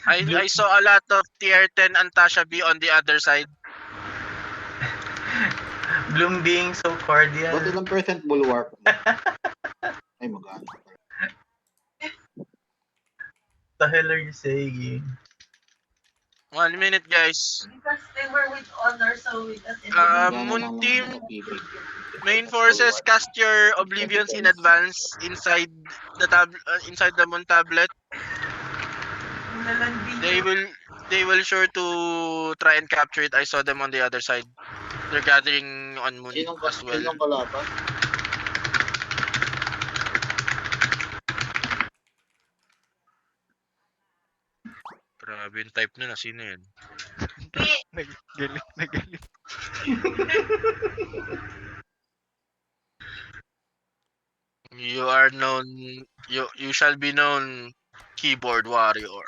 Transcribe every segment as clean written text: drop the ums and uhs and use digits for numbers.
I saw a lot of tier 10 Antasha B on the other side. Bloom being so cordial. Ba't ilang percent bulwark? Ay, magano. The hell are you saying? 1 minute, guys. Because they were with honor, so with us. Moon team, main forces, cast your Oblivions in advance inside the Moon tablet. They will sure to try and capture it. I saw them on the other side. They're gathering on Moon as well. Sinong kalaban? Grabe yung type na sino yun? Nagalit. You are known, you shall be known, keyboard warrior.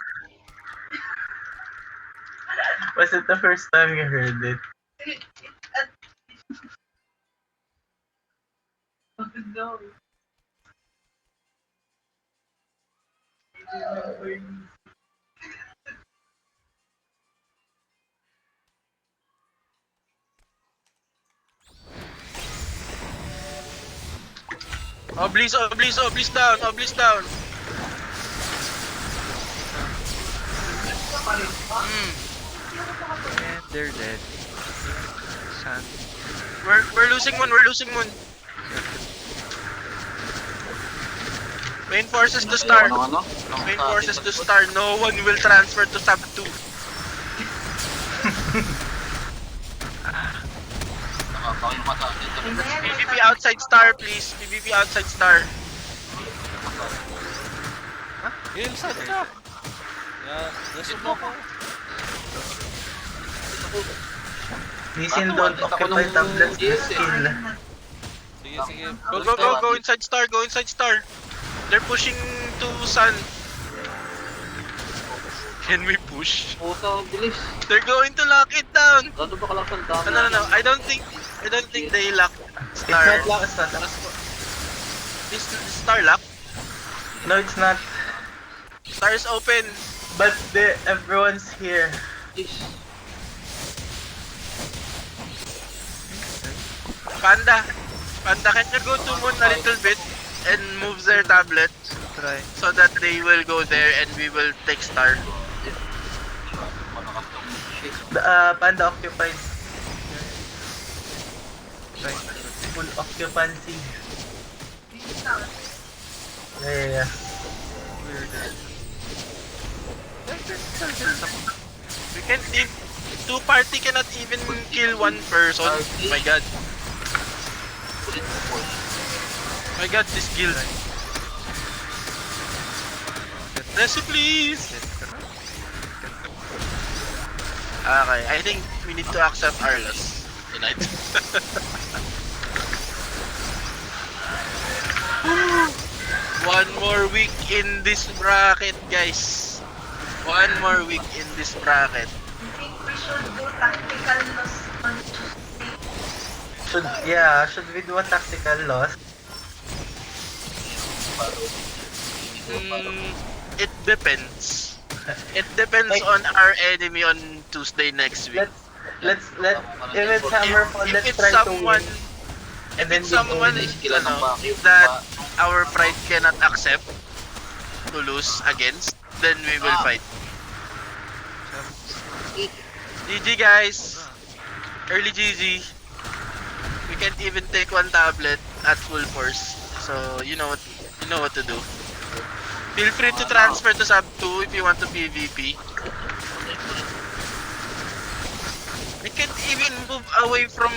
Was it the first time you heard it? No. Oblis down. And they're dead. Sun. We're losing Moon. Main forces to star. Ano? Main forces to star. No one will transfer to sub 2. Nakakawin ka sa atin. PvP outside star, please. PvP outside star. Game, saan ka? Nasubo ko. Lisin don't occupy tablets to skill. Sige. Go inside star. They're pushing to sun. Can we push? Puta, bilis. They're going to lock it down. Gano'n ba kalak ng dami? No. I don't think they lock It's star. not lock, it's not lock. This star lock. No, it's not. Star is open. But everyone's here. Panda, can you go to Moon a little bit and move their tablet Try. so that they will go there and we will take star. Panda occupied. Try. Full occupancy. Yeah. We're dead. We can't even, two party cannot even kill one person. My god. My god, this guild. Resu, please! Okay, I think we need to accept our loss tonight. One more week in this bracket, guys. One more week in this bracket. I think we should do tactical loss on Tuesday. Should we do a tactical loss? It depends. It depends on our enemy on Tuesday next week. Let's if it's Hammerfall, If let's it's try to someone, win. if then it's we someone only- that our pride cannot accept to lose against, then we will fight. GG guys, early GG. We can't even take one tablet at full force, so you know what to do. Feel free to transfer to sub 2 if you want to PvP. I can't even move away from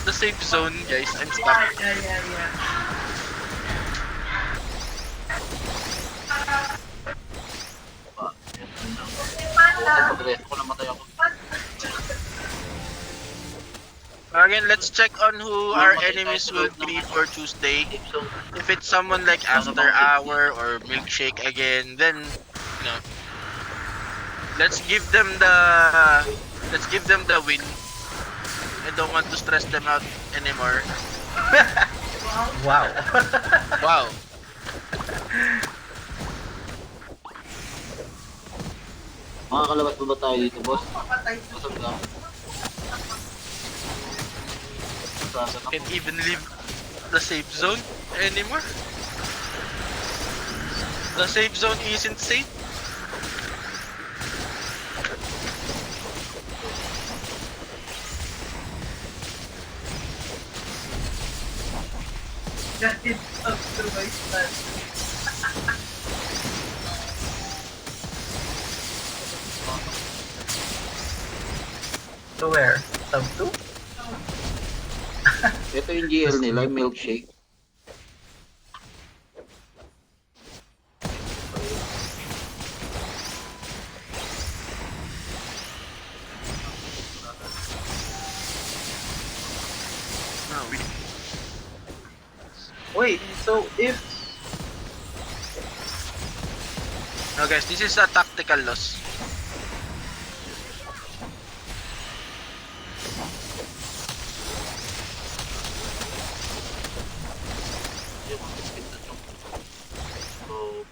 the safe zone, guys. I'm stuck. Yeah. Again, let's check on who our enemies will be for Tuesday. If it's someone like After Hour or Milkshake again, then let's give them the win. I don't want to stress them out anymore. Wow. Wow. Makakalabas pa ba tayo dito, boss? Papatay. Busog lang. Sasa na. Can't even leave the safe zone anymore. The safe zone isn't safe. Guided up through my stand. To where? Sub 2? Ito yung GL nila, milkshake. Wait, so if... No guys, this is a tactical loss. So,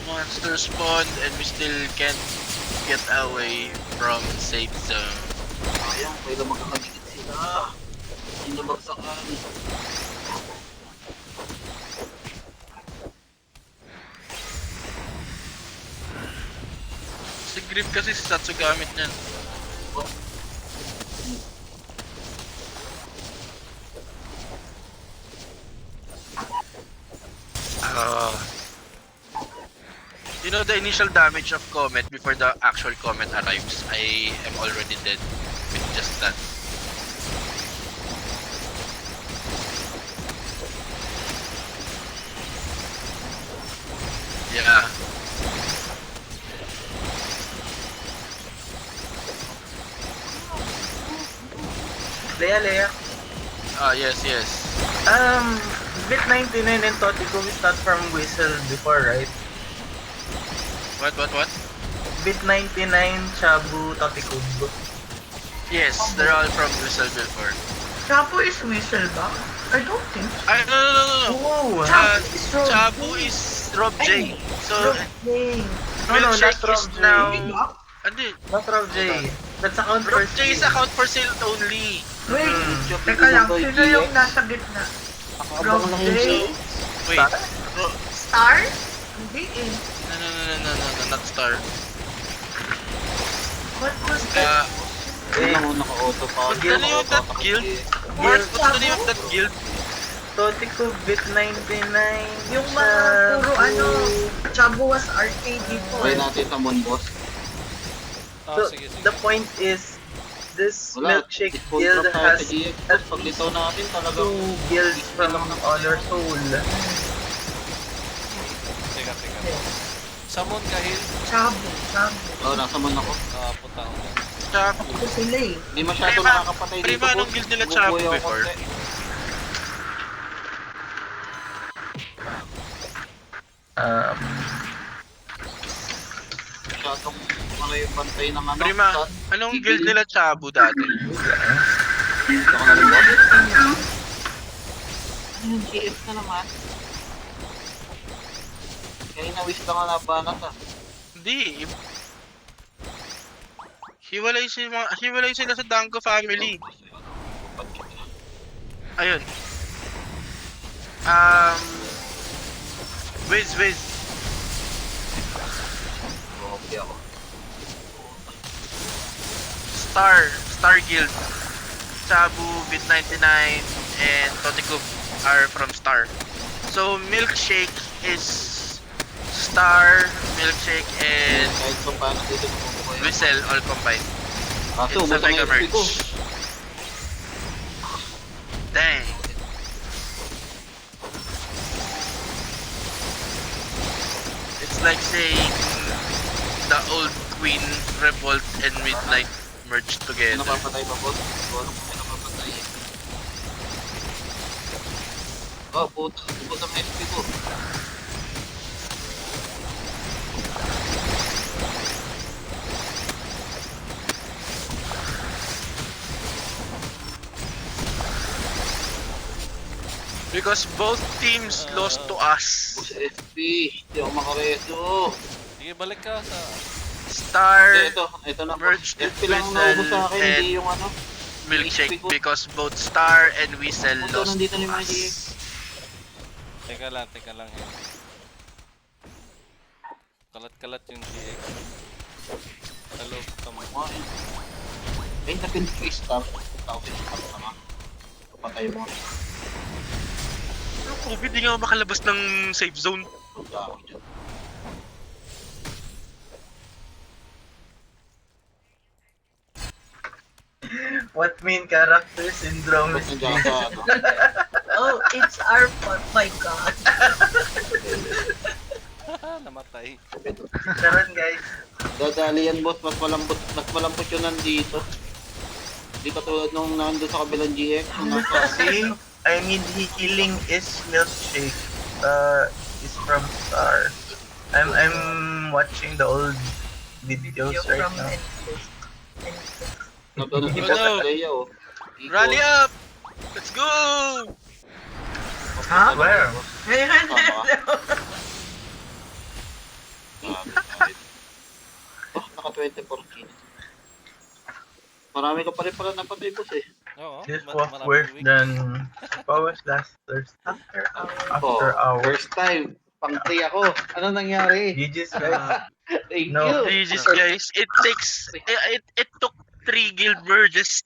Monster spawned and we still can't get away from safe zone. sayang, kailan magkakadikit sila. Hindi na bagsakan. Si Grip kasi si Satsu gamit niyan. You know the initial damage of Comet before the actual Comet arrives. I am already dead with just that. Yeah. Leia. Yes. Bit 99 and Totico we start from Whistle before, right? What? Bit 99, Chabu, Totico. Yes, they're all from Whistle before. Chapo is whistle ba? I don't think so. No. Whoa! Chabu is Rob J. So, Hey. No, not Milkshake Rob is J. now... Diba? Hindi. Not Rob J. That's account Rob for J is account for sale only. Wait, Hmm. teka lang, sino yung nasa gitna? Rob Nakakabang lang J? yung Wait. Star? Hindi eh. No, not Star. What was that? Yun lang yung naka-auto pa. What's the name of that guild? What's the name of that guild? Totico, Bit 99. Yung mga puro Chabu was arcade before. Try natin sa Moon Boss. So, Sige. the point is, this Wala. milkshake Full guild drop tayo has sa GX. at Pag litaw natin talaga. 2 guilds from Honor Soul. Teka. Samon kahil. Chabu. Oo, nasa Moon ako. Punta ako dyan. Chabu. Ito sila eh. Hindi masyado Prima, nakakapatay dito. Prima, anong guild nila Bubuhay Chabu ako before? konti. Masyadong yung bantay ng ano. Prima, shot. anong Gigil. guild nila Chabu dati? Dito ka na rin, boss. Ano yung GF na naman? Kaya na-wish ka nga nabanat ah. Hindi. Hiwalay sila sa Danko family. Ayun. Wiz. Okay ako. Star Guild. Chabu, Bit 99, and Totikub are from Star. So Milkshake is Star, Milkshake, and Kahit kung paano dito mabubuhay. Whistle all combined. Kaso, It's a ubos ang mega XP merge. ko. Dang. It's like saying the old Queen Revolt and Midnight merged May together. napapatay pa, boss. Kung ano kung may napapatay. Oh, puta. Ubos ang XP ko. Because both teams lost to us. Push FP. Hindi ako makareso. Sige, balik ka sa... Star, Ito na. merged FP lang ang Whistle, naubos sa akin, and hindi yung ano. Milkshake. Because both Star and Whistle Puto, lost nandito to ni mga us. GX. Teka lang. Kalat-kalat yung GX. Hello, tama. Eh, napin ko i-stop. Tapos i-stop naman. Kapatay mo. COVID, di nga ako makalabas ng safe zone. Punta ako dyan. What main character syndrome Ba't is nandiyan this? ka, ano? Oh, it's our fault. My God. Namatay. Sharon, guys. Dadali yan, boss. Mas malambot yun nandito. Hindi katulad nung nandun sa kabilang GX. Nung nasa... See, I mean, healing is milkshake. Is from Star. I'm watching the old videos Video right from now. Enquist. Nandun Hello. sa Leia, oh. Iko. Rally up! Let's go! Huh? Where? Ayan. Oh, naka 24 kills. Marami ka pa rin pala napatay, boss eh. Oo. This ma- was maraming worse weak. than what was last Thursday? After Oh, hours. first time. Pang 3 ako. Ano nangyari? GG's, guys. Thank No. you. GG's guys, it took 3 guild merges